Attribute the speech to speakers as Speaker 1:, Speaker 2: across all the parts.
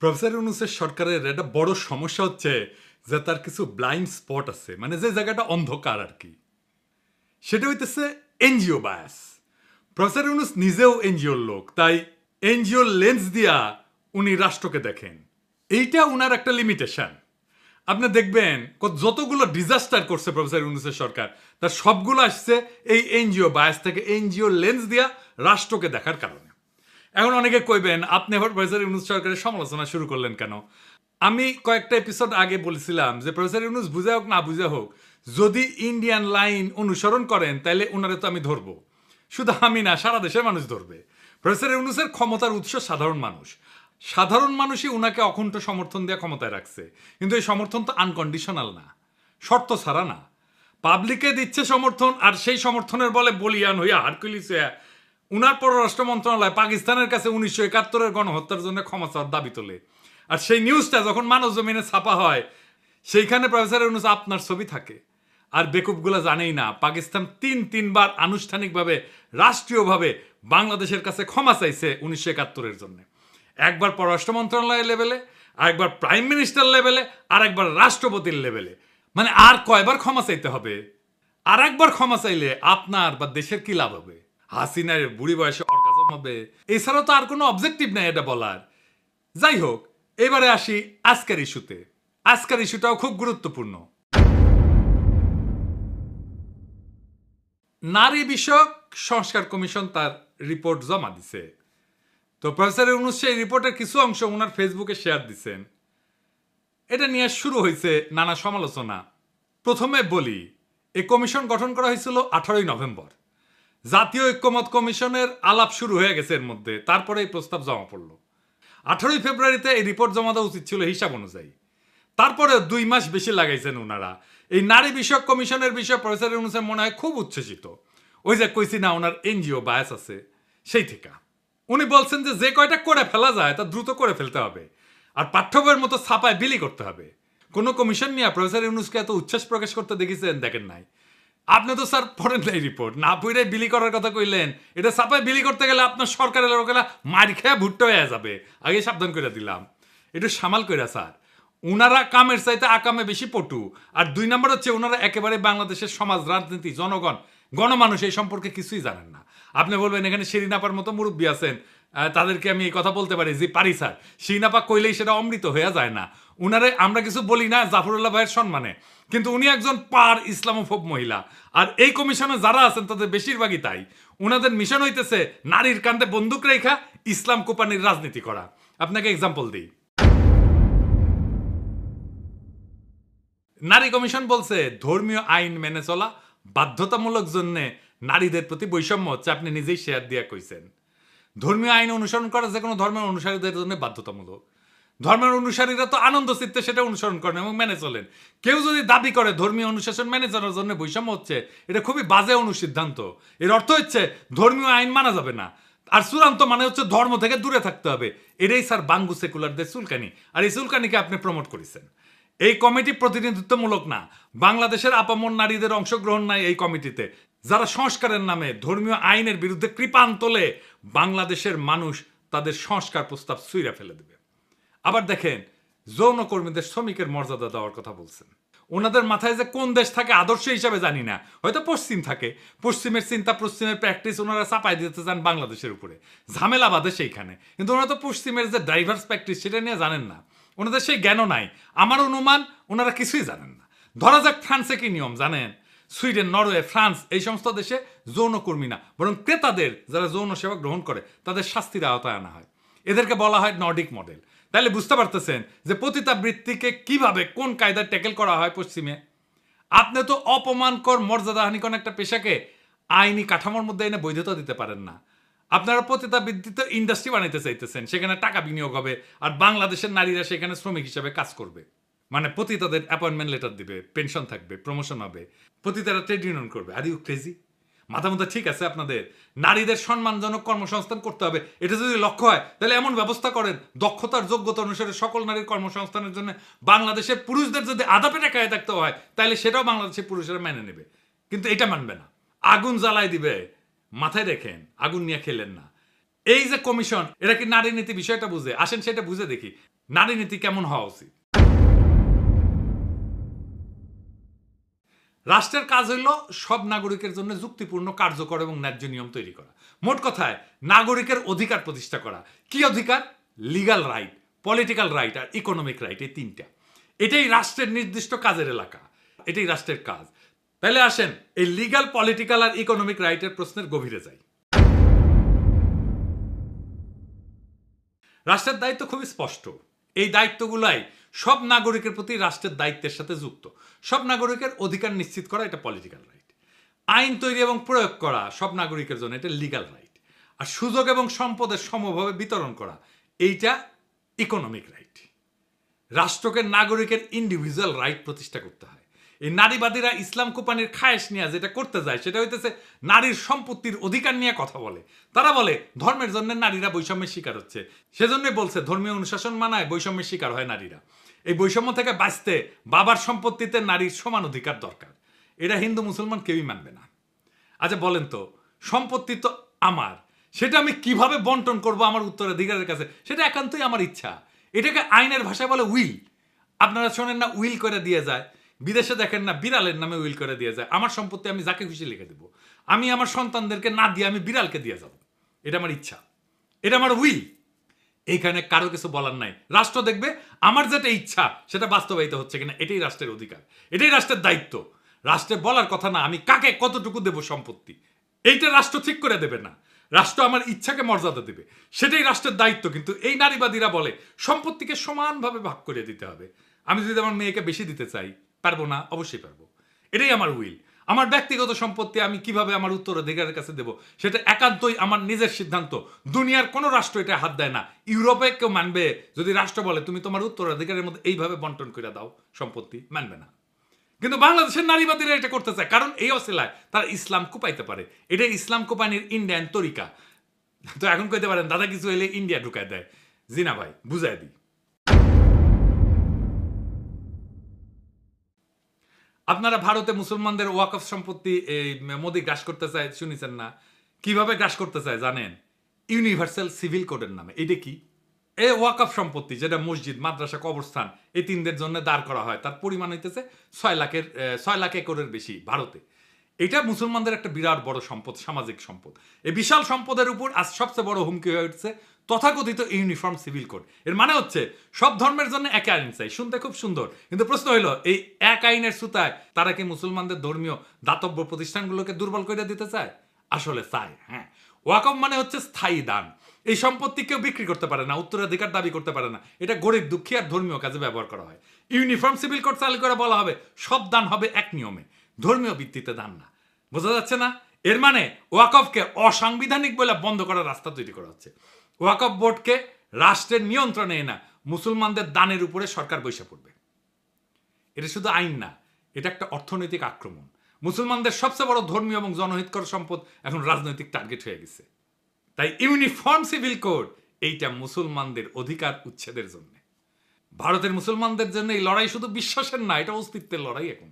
Speaker 1: Professor ইউনূসের সরকারের একটা বড় সমস্যা হচ্ছে যে তার কিছু ব্লাইন্ড স্পট আছে, মানে যে জায়গাটা অন্ধকার আর কি। সেটা হইতেছে এনজিও বায়াস। প্রফেসর ইউনূস নিজেও এনজিওর লোক, তাই এনজিওর লেন্স দিয়া উনি রাষ্ট্রকে দেখেন। এইটা উনার একটা লিমিটেশন। আপনি দেখবেন যতগুলো ডিজাস্টার করছে প্রফেসর ইউনূসের সরকার, তার সবগুলো আসছে এই এনজিও বায়াস থেকে, এনজিও লেন্স দিয়া রাষ্ট্রকে দেখার কারণে। এখন অনেকে কইবেন আপনি আবার প্রফেসর ইউনূস সরকারের সমালোচনা শুরু করলেন কেন? আমি কয়েকটা এপিসোড আগে বলেছিলাম যে প্রফেসর ইউনূস বুঝে হোক না বুঝে হোক, যদি ইন্ডিয়ান লাইন অনুসরণ করেন তাহলে ওনারে তো আমি ধরবো। শুধু আমি না, সারা দেশের মানুষ ধরবে। প্রফেসর ইউনূসের ক্ষমতার উৎস সাধারণ মানুষ। সাধারণ মানুষই উনাকে অকুণ্ঠ সমর্থন দিয়ে ক্ষমতায় রাখছে, কিন্তু এই সমর্থন তো আনকন্ডিশনাল না, শর্ত ছাড়া না। পাবলিকে দিচ্ছে সমর্থন, আর সেই সমর্থনের বলে বলিয়ান হইয়া হারকুলিস হইয়া উনার পররাষ্ট্র মন্ত্রণালয় পাকিস্তানের কাছে 1971-এর গণহত্যার জন্য ক্ষমা চাওয়ার দাবি তোলে। আর সেই নিউজটা যখন মানব জমিনে ছাপা হয়, সেইখানে প্রফেসর ইউনূস আপনার ছবি থাকে। আর বেকুবগুলো জানেই না পাকিস্তান তিনবার আনুষ্ঠানিকভাবে রাষ্ট্রীয়ভাবে বাংলাদেশের কাছে ক্ষমা চাইছে 1971-এর জন্য। একবার পররাষ্ট্র মন্ত্রণালয়ের লেভেলে, আরেকবার প্রাইম মিনিস্টার লেভেলে, আর একবার রাষ্ট্রপতির লেভেলে। মানে আর কয়বার ক্ষমা চাইতে হবে? আর একবার ক্ষমা চাইলে আপনার বা দেশের কি লাভ হবে? হাসিনার বুড়ি বয়সে অর্গাজম হবে, এছাড়া তো আর কোনো অবজেক্টিভ নাই এটা বলার। যাই হোক, এবারে আসি আজকের ইস্যুতে। আজকের ইস্যুটাও খুব গুরুত্বপূর্ণ। নারী বিষয়ক সংস্কার কমিশন তার রিপোর্ট জমা দিছে। তো প্রফেসর ইউনূস সেই রিপোর্টের কিছু অংশ ওনার ফেসবুকে শেয়ার দিচ্ছেন। এটা নিয়ে শুরু হয়েছে নানা সমালোচনা। প্রথমে বলি, এই কমিশন গঠন করা হয়েছিল 18ই নভেম্বর। জাতীয় ঐক্যমত কমিশনের আলাপ শুরু হয়ে গেছে এর মধ্যে, তারপরে এই প্রস্তাব জমা পড়ল। 18ই ফেব্রুয়ারিতে এই রিপোর্ট জমা দেওয়া উচিত ছিল হিসাব অনুযায়ী। তারপরে 2 মাস বেশি লাগাইছেন ওনারা। এই নারী বিষয়ক কমিশনের বিষয়ে প্রফেসর ইউনূসের মনে হয় খুব উচ্ছ্বসিত। ওই যে কইছি না ওনার এনজিও বায়াস আছে, সেই থেকে উনি বলছেন যে কয়টা করে ফেলা যায় তা দ্রুত করে ফেলতে হবে, আর পাঠ্য বইয়ের মতো ছাপায় বিলি করতে হবে। কোনো কমিশন নিয়ে প্রফেসর ইউনূসকে এত উচ্ছ্বাস প্রকাশ করতে দেখেছেন? দেখেন নাই। আপনি তো স্যার পড়েন নাই রিপোর্ট, না পড়ে বিলি করার কথা কইলেন। এটা ছাপায় বিলি করতে গেলে আপনার সরকারের লোকেরা মার খেয়ে ভুট্টো হয়ে যাবে, আগে সাবধান করে দিলাম। একটু সামাল কইরা স্যার। উনারা কামের চাইতে আকামে বেশি পটু। আর 2 নম্বর হচ্ছে উনারা একেবারে বাংলাদেশের সমাজ, রাজনীতি, জনগণ, গণমানুষ এই সম্পর্কে কিছুই জানেন না। আপনি বলবেন এখানে শিরিনাপার মতো মুরব্বী আছেন, তাদেরকে আমি এই কথা বলতে পারি যে পারি স্যার। শিরিনাপা কইলেই সেটা অমৃত হয়ে যায় না। উনারে আমরা কিছু বলি না জাফরুল্লাহ ভাইয়ের সম্মানে, কিন্তু উনি একজন পার ইসলামোফোব মহিলা। আর এই কমিশনে যারা আছেন তাদের বেশিরভাগই তাই। উনাদের মিশন হইতেছে নারীর কান্দে বন্দুক রেখা ইসলাম কোপানির রাজনীতি করা। আপনাকে এক্সাম্পল দিই। নারী কমিশন বলছে ধর্মীয় আইন মেনে চলা বাধ্যতামূলক জন্য নারীদের প্রতি বৈষম্য হচ্ছে। আপনি নিজেই শেয়ার দিয়া কইছেন ধর্মীয় আইন অনুসরণ করা যে কোনো ধর্মের অনুসারীদের জন্য বাধ্যতামূলক। ধর্মের অনুসারীরা তো আনন্দ চিত্তে সেটা অনুসরণ করেন এবং মেনে চলেন। কেউ যদি দাবি করে ধর্মীয় অনুশাসন মেনে চলার জন্য বৈষম্য হচ্ছে, এটা খুবই বাজে অনুসিদ্ধান্ত। এর অর্থ হচ্ছে ধর্মীয় আইন মানা যাবে না, আর চূড়ান্ত মানে হচ্ছে ধর্ম থেকে দূরে থাকতে হবে। এটাই স্যার বাঙ্গু সেকুলারদের চুলকানি, আর এই চুলকানিকে আপনি প্রমোট করেছেন। এই কমিটি প্রতিনিধিত্বমূলক না, বাংলাদেশের আপামর নারীদের অংশগ্রহণ নাই এই কমিটিতে, যারা সংস্কারের নামে ধর্মীয় আইনের বিরুদ্ধে কৃপান তোলে বাংলাদেশের মানুষ তাদের সংস্কার প্রস্তাব ছুঁড়ে ফেলে দেবে। আবার দেখেন, যৌনকর্মীদের শ্রমিকের মর্যাদা দেওয়ার কথা বলছেন। ওনাদের মাথায় যে কোন দেশ থাকে আদর্শ হিসাবে জানি না, হয়তো পশ্চিম থাকে। পশ্চিমের চিন্তা, পশ্চিমের প্র্যাকটিস ওনারা চাপাই দিতে চান বাংলাদেশের উপরে, ঝামেলা বাদে সেইখানে। কিন্তু ওনারা তো পশ্চিমের যে ডাইভার্স প্র্যাকটিস সেটা নিয়ে জানেন না, ওনাদের সেই জ্ঞানও নাই। আমার অনুমান ওনারা কিছুই জানেন না। ধরা যাক ফ্রান্সে কি নিয়ম জানেন? সুইডেন, নরওয়ে, ফ্রান্স এই সমস্ত দেশে যৌনকর্মী না, বরং ক্রেতাদের যারা যৌন সেবা গ্রহণ করে তাদের শাস্তির আওতায় আনা হয়। এদেরকে বলা হয় নর্ডিক মডেল। তাহলে বুঝতে পারতেছেন যে পতিতাবৃত্তিকে কিভাবে কোন কায়দায় ট্যাকেল করা হয় পশ্চিমে। আপনি তো অপমানকর, মর্যাদাহানিকর একটা পেশাকে আইনি কাঠামোর মধ্যে এনে বৈধতা দিতে পারেন না। আপনারা পতিতাবৃত্তিতে ইন্ডাস্ট্রি বানাইতে চাইতেছেন, সেখানে টাকা বিনিয়োগ হবে, আর বাংলাদেশের নারীরা সেখানে শ্রমিক হিসেবে কাজ করবে। মানে পতিতাদের অ্যাপয়েন্টমেন্ট লেটার দিবে, পেনশন থাকবে, প্রমোশন হবে, পতিতারা ট্রেড ইউনিয়ন করবে। Are you crazy? মাথা মধ্যে ঠিক আছে আপনাদের? নারীদের সম্মানজনক কর্মসংস্থান করতে হবে, এটা যদি লক্ষ্য হয় তাহলে এমন ব্যবস্থা করেন দক্ষতার যোগ্যতা অনুসারে সকল নারীর কর্মসংস্থানের জন্য বাংলাদেশের পুরুষদের যদি আধা পেটে খায় থাকতে হয় তাহলে সেটাও বাংলাদেশের পুরুষেরা মেনে নেবে। কিন্তু এটা মানবে না, আগুন জ্বালাই দিবে। মাথায় রেখেন, আগুন নিয়ে খেলেন না। এই যে কমিশন, এরা কি নারী নীতি বিষয়টা বুঝে? আসেন সেটা বুঝে দেখি। নারী নীতি কেমন হওয়া উচিত? রাষ্ট্রের কাজ হইল সব নাগরিকের জন্য যুক্তিপূর্ণ, কার্যকর এবং ন্যায্য নিয়ম তৈরি করা। মোট কথায় নাগরিকের অধিকার প্রতিষ্ঠা করা। কি অধিকার? লিগাল রাইট, পলিটিক্যাল রাইট আর ইকোনমিক রাইট, এই তিনটা। এটাই রাষ্ট্রের নির্দিষ্ট কাজের এলাকা, এটাই রাষ্ট্রের কাজ। তাহলে আসেন এই লিগাল, পলিটিক্যাল আর ইকোনমিক রাইটের প্রশ্নের গভীরে যাই। রাষ্ট্রের দায়িত্ব খুবই স্পষ্ট। এই দায়িত্বগুলাই সব নাগরিকের প্রতি রাষ্ট্রের দায়িত্বের সাথে যুক্ত। সব নাগরিকের অধিকার নিশ্চিত করা, এটা পলিটিক্যাল রাইট। আইন তৈরি এবং প্রয়োগ করা সব নাগরিকের জন্য, এটা লিগাল রাইট। আর সুযোগ এবং সম্পদের সমভাবে বিতরণ করা, এইটা ইকোনমিক রাইট। রাষ্ট্রকে নাগরিকের ইন্ডিভিজুয়াল রাইট প্রতিষ্ঠা করতে হয়। এই নারীবাদীরা ইসলাম কোপানির খায়েশ নিয়ে যেটা করতে যায় সেটা হইতেছে নারীর সম্পত্তির অধিকার নিয়ে কথা বলে। তারা বলে ধর্মের জন্য নারীরা বৈষম্যের শিকার হচ্ছে, সেজন্যই বলছে ধর্মীয় অনুশাসন মানায় বৈষম্যের শিকার হয় নারীরা। এই বৈষম্য থেকে বাঁচতে বাবার সম্পত্তিতে নারীর সমান অধিকার দরকার। এটা হিন্দু মুসলমান কেউই মানবে না। আচ্ছা বলেন তো, সম্পত্তি তো আমার, সেটা আমি কিভাবে বন্টন করব আমার উত্তরাধিকারের কাছে, সেটা একান্তই আমার ইচ্ছা। এটাকে আইনের ভাষায় বলে উইল। আপনারা শোনেন না উইল করে দিয়ে যায়, বিদেশে দেখেন না বিড়ালের নামে উইল করে দিয়ে যায়। আমার সম্পত্তি আমি যাকে খুশি লিখে দেবো, আমি আমার সন্তানদেরকে না দিয়ে আমি বিড়ালকে দিয়ে যাব। এটা আমার ইচ্ছা, এটা আমার উইল। এইখানে কারো কিছু বলার নাই। রাষ্ট্র দেখবে আমার যেটা ইচ্ছা সেটা বাস্তবায়িত হচ্ছে কিনা, এটাই রাষ্ট্রের অধিকার, এটাই রাষ্ট্রের দায়িত্ব। রাষ্ট্রের বলার কথা না আমি কাকে কতটুকু দেব সম্পত্তি, এইটা রাষ্ট্র ঠিক করে দেবে না। রাষ্ট্র আমার ইচ্ছাকে মর্যাদা দেবে, সেটাই রাষ্ট্রের দায়িত্ব। কিন্তু এই নারীবাদীরা বলে সম্পত্তিকে সমানভাবে ভাগ করে দিতে হবে। আমি যদি আমার মেয়েকে বেশি দিতে চাই, পারবো না? অবশ্যই পারবো। এটাই আমার উইল। আমার ব্যক্তিগত সম্পত্তি আমি কিভাবে আমার উত্তরাধিকারের কাছে দেব, সেটা একান্তই আমার নিজের সিদ্ধান্ত। দুনিয়ার কোনো রাষ্ট্র এটা হাত দেয় না। ইউরোপে কেউ মানবে যদি রাষ্ট্র বলে তুমি তোমার উত্তরাধিকারের মধ্যে এইভাবে বন্টন করে দাও সম্পত্তি? মানবে না। কিন্তু বাংলাদেশের নারীবাদীরা এটা করতে চায়, কারণ এই অসিলায় তারা ইসলাম কোপাইতে পারে। এটা ইসলাম কোপানির ইন্ডিয়ান তরিকা। তো এখন কইতে পারেন দাদা কিছু হইলে ইন্ডিয়া ঢুকায় দেয়। জি না ভাই, বুঝাই দিই। আপনারা ভারতে মুসলমানদের ওয়াকফ সম্পত্তি মোদি গ্রাস করতে চায়, শুনেছেন না? কিভাবে গ্রাস করতে চায় জানেন? ইউনিভার্সাল সিভিল কোডের নামে। এটা কি? এই ওয়াকফ সম্পত্তি যেটা মসজিদ, মাদ্রাসা, কবরস্থান এই তিনদের জন্য দাঁড় করা হয়, তার পরিমাণ হইতেছে 6 লাখ একরের বেশি ভারতে। এটা মুসলমানদের একটা বিরাট বড় সম্পদ, সামাজিক সম্পদ। এই বিশাল সম্পদের উপর আজ সবচেয়ে বড় হুমকি হয়ে উঠছে তথাকথিত ইউনিফর্ম সিভিল কোড। এর মানে হচ্ছে সব ধর্মের জন্য এক আইন চাই। শুনতে খুব সুন্দর, কিন্তু প্রশ্ন হইলো এই এক আইনের সুতায় তারা কি মুসলমানদের ধর্মীয় দাতব্য প্রতিষ্ঠানগুলোকে দুর্বল করে দিতে চায়? আসলে চায়। হ্যাঁ, ওয়াকফ মানে হচ্ছে স্থায়ী দান। এই সম্পত্তি কেউ বিক্রি করতে পারে না, উত্তরাধিকার দাবি করতে পারে না। এটা গরিব, দুঃখী আর ধর্মীয় কাজে ব্যবহার করা হয়। ইউনিফর্ম সিভিল কোড চালু করে বলা হবে সব দান হবে এক নিয়মে, ধর্মীয় ভিত্তিতে দান না। বোঝা যাচ্ছে না? এর মানে ওয়াকফকে অসাংবিধানিক বলে বন্ধ করার রাস্তা তৈরি করা হচ্ছে। ওয়াকফ বোর্ডকে রাষ্ট্রের নিয়ন্ত্রণে না, মুসলমানদের দানের উপরে সরকার বৈশা পড়বে। এটা শুধু আইন না, এটা একটা অর্থনৈতিক আক্রমণ। মুসলমানদের সবচেয়ে বড় ধর্মীয় এবং জনহিতকর সম্পদ এখন রাজনৈতিক টার্গেট হয়ে গেছে। তাই ইউনিফর্ম সিভিল কোড এইটা মুসলমানদের অধিকার উচ্ছেদের জন্য। ভারতের মুসলমানদের জন্য এই লড়াই শুধু বিশ্বাসের না, এটা অস্তিত্বের লড়াই। এখন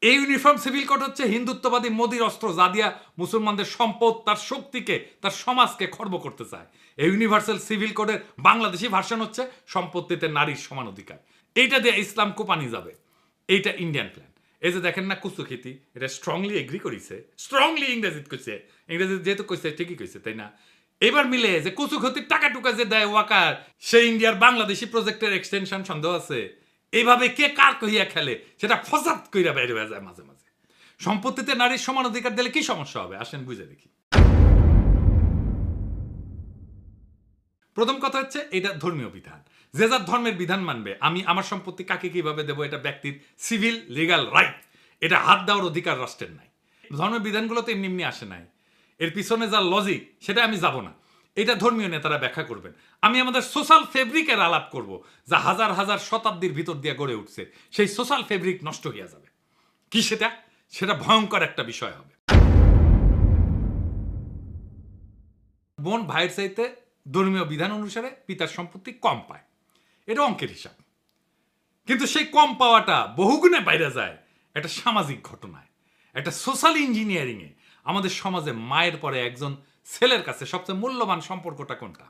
Speaker 1: এই ইউনিফর্ম সিভিল কোড হচ্ছে হিন্দুত্ববাদী মোদির অস্ত্র, যা দিয়া মুসলমানদের সম্পদ, তার শক্তিকে, তার সমাজকে খর্ব করতে চায়। এই ইউনিভার্সাল সিভিল কোডের বাংলাদেশি ভার্সন হচ্ছে সম্পত্তিতে নারীর সমান অধিকার। এইটা দিয়ে ইসলাম কোপানি যাবে। এইটা ইন্ডিয়ান প্ল্যান। এই যে দেখেন না কুচুখিতি, এটা স্ট্রংলি এগ্রি করেছে, স্ট্রংলি ইংরেজিত কইছে। ইংরেজি যেহেতু কইছে ঠিকই কইছে, তাই না? এবার মিলে যে কুচুখিতির টাকা টুকা যে দেয় ওয়াকার, সেই ইন্ডিয়ার বাংলাদেশি প্রজেক্টের এক্সটেনশন সন্দেহ আছে। এইভাবে কে কার কহিয়া খেলে সেটা ফসাদ কইরা বাইরে হয়ে যায় মাঝে মাঝে। সম্পত্তিতে নারীর সমান অধিকার দিলে কি সমস্যা হবে? আসেন বুঝে দেখি। প্রথম কথা হচ্ছে এটা ধর্মীয় বিধান। যে যার ধর্মের বিধান মানবে। আমি আমার সম্পত্তি কাকে কিভাবে দেবো এটা ব্যক্তির সিভিল লিগাল রাইট। এটা হাত দেওয়ার অধিকার রাষ্ট্রের নাই। ধর্মের বিধানগুলো তো এমনি এমনি আসে নাই, এর পিছনে যা লজিক সেটা আমি যাব না। এটা ধর্মীয় নেতারা ব্যাখ্যা করবেন। আমি আমাদের সোশ্যাল ফেব্রিকের আলাপ করব, যা হাজার হাজার শতাব্দীর ভিতর দিয়ে গড়ে উঠছে। সেই সোশ্যাল ফেব্রিক নষ্ট হয়ে যাবে। কি সেটা? সেটা ভয়ঙ্কর একটা বিষয় হবে। বোন ভাইয়ের চাইতে ধর্মীয় বিধান অনুসারে পিতার সম্পত্তি কম পায়, এটা অঙ্কের হিসাব। কিন্তু সেই কম পাওয়াটা বহুগুণে বাইরে যায় একটা সামাজিক ঘটনায়, একটা সোশ্যাল ইঞ্জিনিয়ারিংয়ে। আমাদের সমাজে মায়ের পরে একজন ছেলের কাছে সবচেয়ে মূল্যবান সম্পর্কটা কোনটা?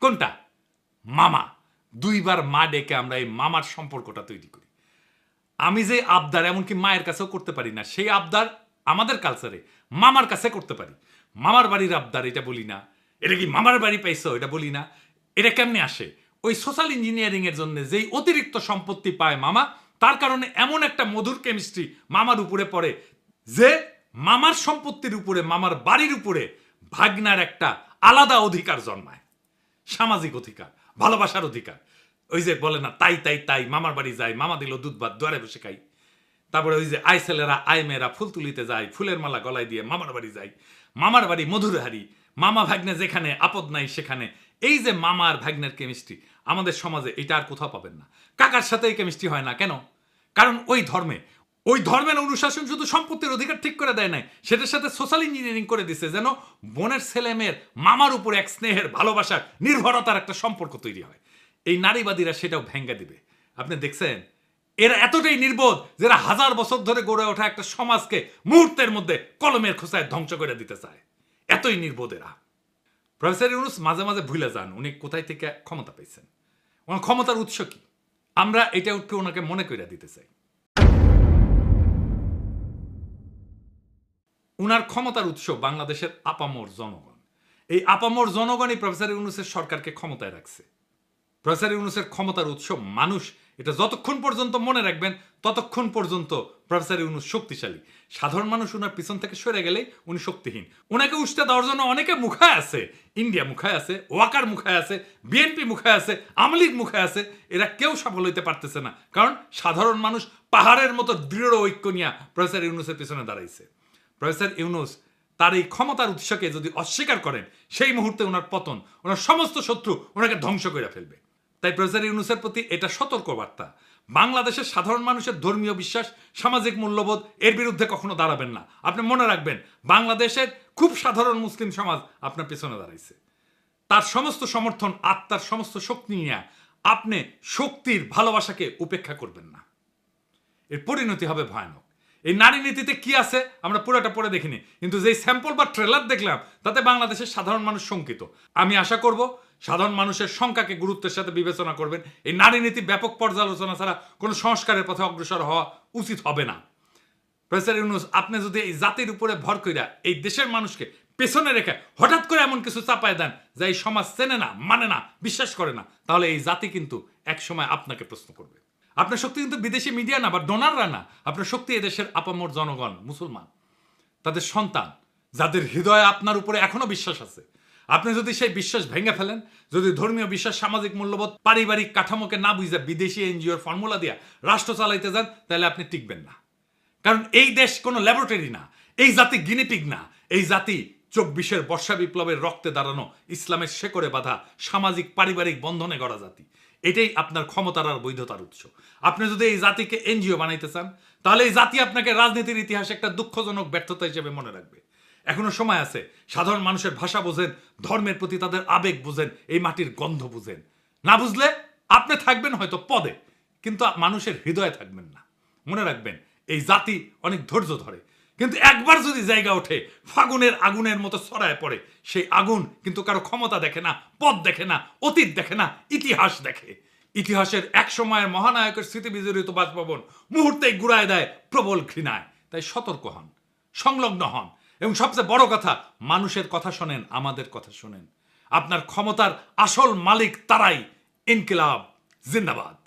Speaker 1: কোনটা? মামা। দুইবার মা ডেকে আমরা এই মামার সম্পর্কটা তৈরি করি। আমি যে আবদার এমনকি মায়ের কাছেও করতে পারি না, সেই আবদার আমাদের কালচারে মামার কাছে করতে পারি। মামার বাড়ির আবদার এটা বলি না, এটা কি মামার বাড়ি পাইছো এটা বলি না। এটা কেমনে আসে? ওই সোশ্যাল ইঞ্জিনিয়ারিং এর জন্য যেই অতিরিক্ত সম্পত্তি পায় মামা, তার কারণে এমন একটা মধুর কেমিস্ট্রি মামার উপরে পড়ে যে মামার সম্পত্তির উপরে, মামার বাড়ির উপরে ভাগনার একটা আলাদা অধিকার জন্মায়, সামাজিক অধিকার, ভালোবাসার অধিকার। ওই যে বলে না, তাই তাই তাই মামার বাড়ি যায়, মামা দিল দুধ ভাত দুয়ারে বসে খাই। তারপরে ওই যে আই ছেলেরা আই মেয়েরা ফুল তুলিতে যায়, ফুলের মালা গলায় দিয়ে মামার বাড়ি যায়, মামার বাড়ি মধুর হারি, মামা ভাগ্নে যেখানে আপদ নাই সেখানে। এই যে মামার ভাগ্নের কেমিস্ট্রি আমাদের সমাজে এটা আর কোথাও পাবেন না। কাকার সাথে এই কেমিস্ট্রি হয় না কেন? কারণ ওই ধর্মের অনুশাসন শুধু সম্পত্তির অধিকার ঠিক করে দেয় নাই, সেটার সাথে সোশ্যাল ইঞ্জিনিয়ারিং করে দিছে যেন বোনের ছেলে মেয়ের মামার উপর এক স্নেহের, ভালোবাসার, নির্ভরতার একটা সম্পর্ক তৈরি হয়। এই নারীবাদীরা সেটাও ভেঙ্গে দিবে। আপনি দেখছেন এরা এতটাই নির্বোধ যারা হাজার বছর ধরে গড়ে ওঠা একটা সমাজকে মুহূর্তের মধ্যে কলমের খোঁচায় ধ্বংস করে দিতে চায়। এতই নির্বোধ এরা। প্রফেসর ইউনূস মাঝে মাঝে ভুলে যান উনি কোথায় থেকে ক্ষমতা পেয়েছেন, ওনার ক্ষমতার উৎস কি। আমরা এটা ওনাকে মনে করে দিতে চাই। উনার ক্ষমতার উৎস বাংলাদেশের আপামর জনগণ। এই আপামর জনগণই প্রফেসর ইউনূসের সরকারকে ক্ষমতায় রাখছে। প্রফেসর ইউনূসের ক্ষমতার উৎস মানুষ, এটা যতক্ষণ পর্যন্ত মনে রাখবেন ততক্ষণ পর্যন্ত প্রফেসর ইউনূস শক্তিশালী। সাধারণ মানুষ উনার পিছন থেকে সরে গেলেই উনি শক্তিহীন। ওনাকে উষ্টা দেওয়ার জন্য অনেকে মুখায় আছে, ইন্ডিয়া মুখায় আছে, ওয়াকার মুখায় আছে, বিএনপি মুখায় আছে, আওয়ামী লীগ মুখায় আছে। এরা কেউ সফল হইতে পারতেছে না, কারণ সাধারণ মানুষ পাহাড়ের মতো দৃঢ় ঐক্য নিয়ে প্রফেসর ইউনূসের পিছনে দাঁড়াইছে। প্রফেসর ইউনূস তার এই ক্ষমতার উৎসকে যদি অস্বীকার করেন, সেই মুহূর্তে ওনার পতন, ওনার সমস্ত শত্রু ওনাকে ধ্বংস করে ফেলবে। তাই প্রফেসর ইউনূসের প্রতি এটা সতর্ক বার্তা। বাংলাদেশের সাধারণ মানুষের ধর্মীয় বিশ্বাস, সামাজিক মূল্যবোধ এর বিরুদ্ধে কখনো দাঁড়াবেন না। আপনি মনে রাখবেন বাংলাদেশের খুব সাধারণ মুসলিম সমাজ আপনার পেছনে দাঁড়াইছে। তার সমস্ত সমর্থন, আত্মার সমস্ত শক্তি নিয়ে আপনি শক্তির ভালোবাসাকে উপেক্ষা করবেন না। এর পরিণতি হবে ভয়ানক। এই নারী নীতিতে কি আছে আমরা পুরোটা পড়ে দেখিনি, কিন্তু যেই স্যাম্পল বা ট্রেলার দেখলাম তাতে বাংলাদেশের সাধারণ মানুষ শঙ্কিত। আমি আশা করব সাধারণ মানুষের সংখ্যাকে গুরুত্বের সাথে বিবেচনা করবেন। এই নারী নীতি ব্যাপক পর্যালোচনা ছাড়া কোনো সংস্কারের পথে অগ্রসর হওয়া উচিত হবে না। প্রফেসর ইউনূস, আপনি যদি এই জাতির উপরে ভর কইরা এই দেশের মানুষকে পেছনে রেখে হঠাৎ করে এমন কিছু চাপায় দেন যা এই সমাজ চেনে না, মানে না, বিশ্বাস করে না, তাহলে এই জাতি কিন্তু একসময় আপনাকে প্রশ্ন করবে। আপনার শক্তি কিন্তু বিদেশি মিডিয়া না বা ডোনাররা না, আপনার শক্তি এদেশের আপামর জনগণ, মুসলমান, তাদের সন্তান, যাদের হৃদয়ে আপনার উপরে এখনো বিশ্বাস আছে। আপনি যদি সেই বিশ্বাস ভেঙে ফেলেন, যদি ধর্মীয় বিশ্বাস, সামাজিক মূল্যবোধ, পারিবারিক কাঠামোকে না বুঝে বিদেশি এনজিওর ফর্মুলা দিয়া রাষ্ট্র চালাইতে যান, তাহলে আপনি টিকবেন না। কারণ এই দেশ কোনো ল্যাবরেটরি না, এই জাতি গিনিপিগ না। এই জাতি 24-এর বর্ষা বিপ্লবের রক্তে দাঁড়ানো, ইসলামের শেকড়ে বাঁধা, সামাজিক পারিবারিক বন্ধনে গড়া জাতি। এটাই আপনার ক্ষমতার আর বৈধতার উৎস। আপনি যদি এই জাতিকে এনজিও বানাইতে চান, তাহলে এই জাতি আপনাকে রাজনীতির ইতিহাসে একটা দুঃখজনক ব্যর্থতা হিসেবে মনে রাখবে। এখনো সময় আছে। সাধারণ মানুষের ভাষা বোঝেন, ধর্মের প্রতি তাদের আবেগ বুঝেন, এই মাটির গন্ধ বুঝেন। না বুঝলে আপনি থাকবেন হয়তো পদে, কিন্তু মানুষের হৃদয়ে থাকবেন না। মনে রাখবেন এই জাতি অনেক ধৈর্য ধরে, কিন্তু একবার যদি জায়গা ওঠে ফাগুনের আগুনের মতো ছড়ায় পড়ে, সেই আগুন কিন্তু কারো ক্ষমতা দেখে না, পদ দেখে না, অতীত দেখে না, ইতিহাস দেখে। ইতিহাসের এক সময়ের মহানায়কের স্মৃতি বিজড়িত বাসভবন মুহূর্তেই গুড়ায় দেয় প্রবল ঘৃণায়। তাই সতর্ক হন, সংলগ্ন হন, এবং সবচেয়ে বড় কথা, মানুষের কথা শোনেন, আমাদের কথা শোনেন। আপনার ক্ষমতার আসল মালিক তারাই। ইনকিলাব জিন্দাবাদ।